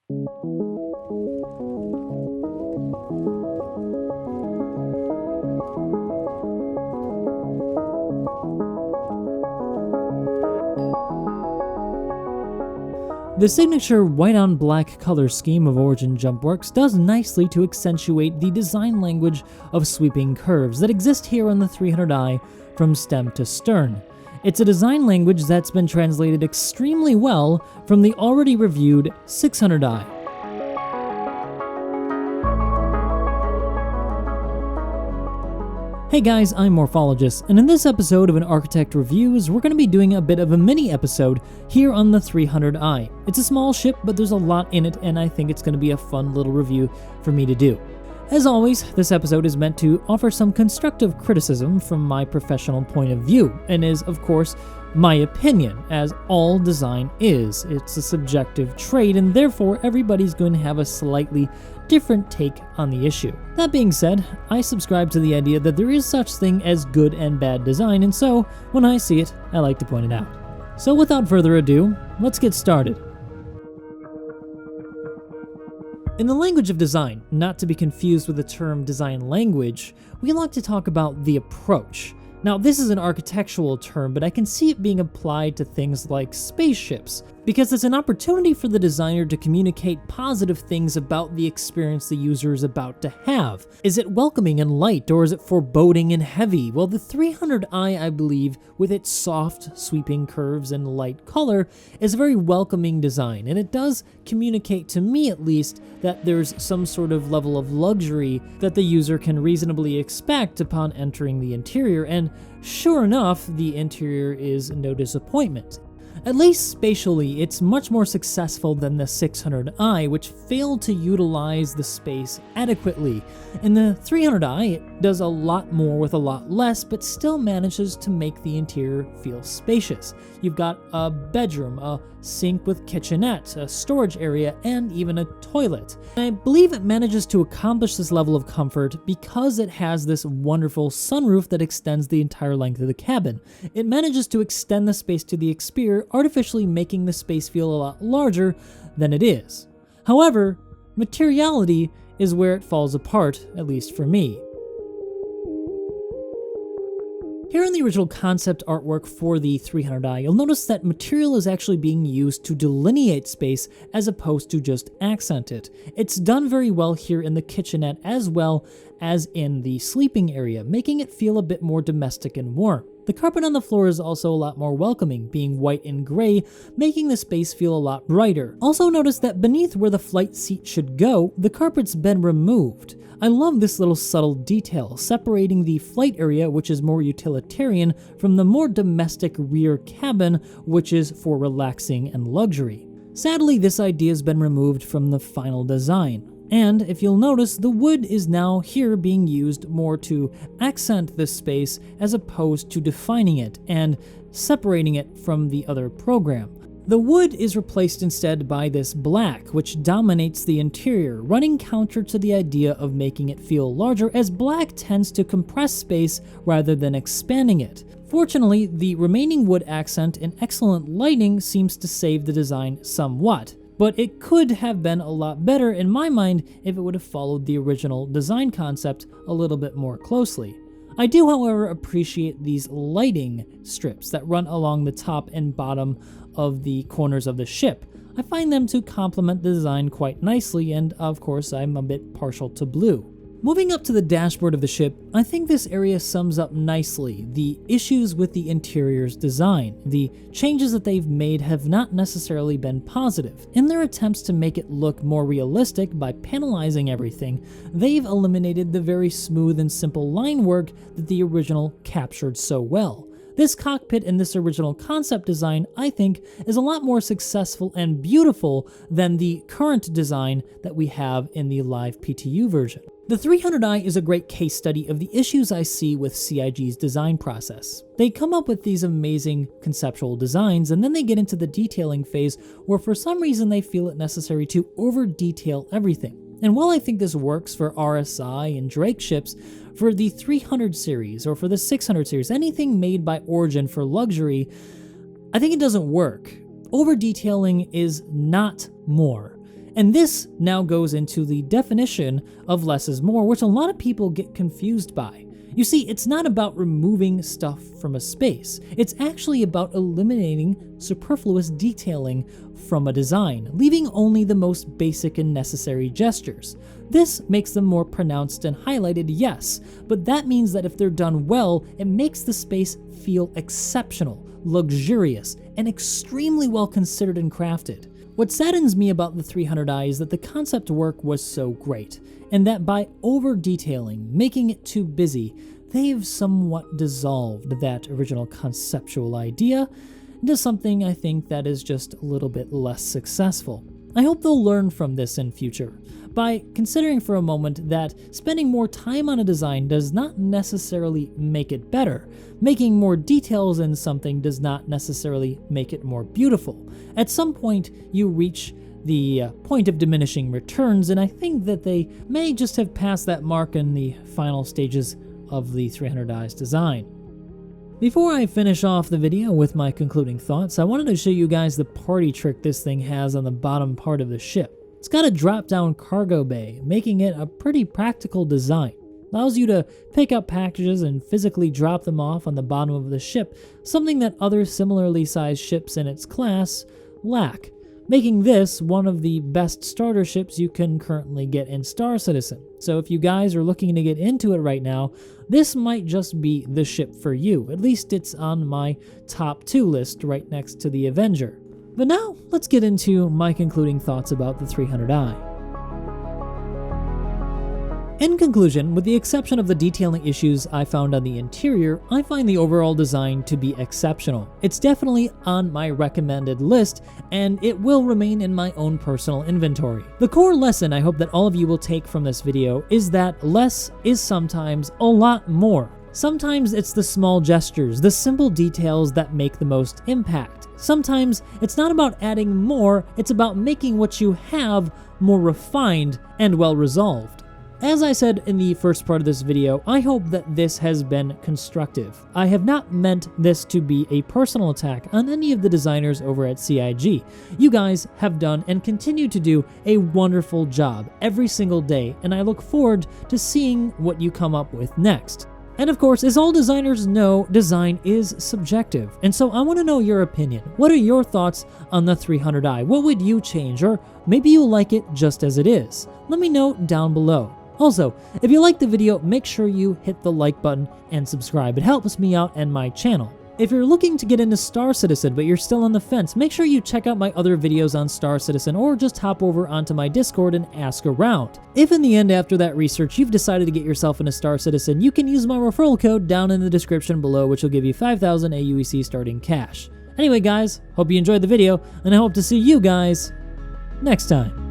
The signature white-on-black color scheme of Origin Jumpworks does nicely to accentuate the design language of sweeping curves that exist here on the 300i from stem to stern. It's a design language that's been translated extremely well from the already reviewed 600i. Hey guys, I'm Morphologist, and in this episode of An Architect Reviews, we're going to be doing a bit of a mini episode here on the 300i. It's a small ship, but there's a lot in it, and I think it's going to be a fun little review for me to do. As always, this episode is meant to offer some constructive criticism from my professional point of view, and is, of course, my opinion, as all design is. It's a subjective trait, and therefore everybody's going to have a slightly different take on the issue. That being said, I subscribe to the idea that there is such thing as good and bad design, and so when I see it, I like to point it out. So without further ado, let's get started. In the language of design, not to be confused with the term design language, we like to talk about the approach. Now, this is an architectural term, but I can see it being applied to things like spaceships, because it's an opportunity for the designer to communicate positive things about the experience the user is about to have. Is it welcoming and light, or is it foreboding and heavy? Well, the 300i, I believe, with its soft, sweeping curves and light color, is a very welcoming design, and it does communicate, to me at least, that there's some sort of level of luxury that the user can reasonably expect upon entering the interior, and sure enough, the interior is no disappointment. At least spatially, it's much more successful than the 600i, which failed to utilize the space adequately. In the 300i, it does a lot more with a lot less, but still manages to make the interior feel spacious. You've got a bedroom, a sink with kitchenette, a storage area, and even a toilet. And I believe it manages to accomplish this level of comfort because it has this wonderful sunroof that extends the entire length of the cabin. It manages to extend the space to the exterior, artificially making the space feel a lot larger than it is. However, materiality is where it falls apart, at least for me. Here in the original concept artwork for the 300i, you'll notice that material is actually being used to delineate space as opposed to just accent it. It's done very well here in the kitchenette as well as in the sleeping area, making it feel a bit more domestic and warm. The carpet on the floor is also a lot more welcoming, being white and gray, making the space feel a lot brighter. Also notice that beneath where the flight seat should go, the carpet's been removed. I love this little subtle detail, separating the flight area, which is more utilitarian, from the more domestic rear cabin, which is for relaxing and luxury. Sadly, this idea has been removed from the final design. And if you'll notice, the wood is now here being used more to accent this space as opposed to defining it and separating it from the other program. The wood is replaced instead by this black, which dominates the interior, running counter to the idea of making it feel larger, as black tends to compress space rather than expanding it. Fortunately, the remaining wood accent and excellent lighting seems to save the design somewhat. But it could have been a lot better in my mind if it would have followed the original design concept a little bit more closely. I do, however, appreciate these lighting strips that run along the top and bottom of the corners of the ship. I find them to complement the design quite nicely, and of course I'm a bit partial to blue. Moving up to the dashboard of the ship, I think this area sums up nicely the issues with the interior's design. The changes that they've made have not necessarily been positive. In their attempts to make it look more realistic by panelizing everything, they've eliminated the very smooth and simple line work that the original captured so well. This cockpit in this original concept design, I think, is a lot more successful and beautiful than the current design that we have in the live PTU version. The 300i is a great case study of the issues I see with CIG's design process. They come up with these amazing conceptual designs, and then they get into the detailing phase where for some reason they feel it necessary to over-detail everything. And while I think this works for RSI and Drake ships, for the 300 series or for the 600 series, anything made by Origin for luxury, I think it doesn't work. Over-detailing is not more. And this now goes into the definition of less is more, which a lot of people get confused by. You see, it's not about removing stuff from a space. It's actually about eliminating superfluous detailing from a design, leaving only the most basic and necessary gestures. This makes them more pronounced and highlighted, yes, but that means that if they're done well, it makes the space feel exceptional, luxurious, and extremely well considered and crafted. What saddens me about the 300i is that the concept work was so great, and that by over-detailing, making it too busy, they've somewhat dissolved that original conceptual idea into something I think that is just a little bit less successful. I hope they'll learn from this in future, by considering for a moment that spending more time on a design does not necessarily make it better. Making more details in something does not necessarily make it more beautiful. At some point, you reach the point of diminishing returns, and I think that they may just have passed that mark in the final stages of the 300i's design. Before I finish off the video with my concluding thoughts, I wanted to show you guys the party trick this thing has on the bottom part of the ship. It's got a drop-down cargo bay, making it a pretty practical design. Allows you to pick up packages and physically drop them off on the bottom of the ship, something that other similarly sized ships in its class lack, making this one of the best starter ships you can currently get in Star Citizen. So if you guys are looking to get into it right now, this might just be the ship for you. At least it's on my top 2 list right next to the Avenger. But now, let's get into my concluding thoughts about the 300i. In conclusion, with the exception of the detailing issues I found on the interior, I find the overall design to be exceptional. It's definitely on my recommended list, and it will remain in my own personal inventory. The core lesson I hope that all of you will take from this video is that less is sometimes a lot more. Sometimes it's the small gestures, the simple details that make the most impact. Sometimes it's not about adding more, it's about making what you have more refined and well resolved. As I said in the first part of this video, I hope that this has been constructive. I have not meant this to be a personal attack on any of the designers over at CIG. You guys have done and continue to do a wonderful job every single day, and I look forward to seeing what you come up with next. And of course, as all designers know, design is subjective, and so I want to know your opinion. What are your thoughts on the 300i? What would you change, or maybe you like it just as it is? Let me know down below. Also, if you liked the video, make sure you hit the like button and subscribe. It helps me out and my channel. If you're looking to get into Star Citizen but you're still on the fence, make sure you check out my other videos on Star Citizen, or just hop over onto my Discord and ask around. If in the end after that research you've decided to get yourself into Star Citizen, you can use my referral code down in the description below, which will give you 5,000 AUEC starting cash. Anyway guys, hope you enjoyed the video, and I hope to see you guys next time.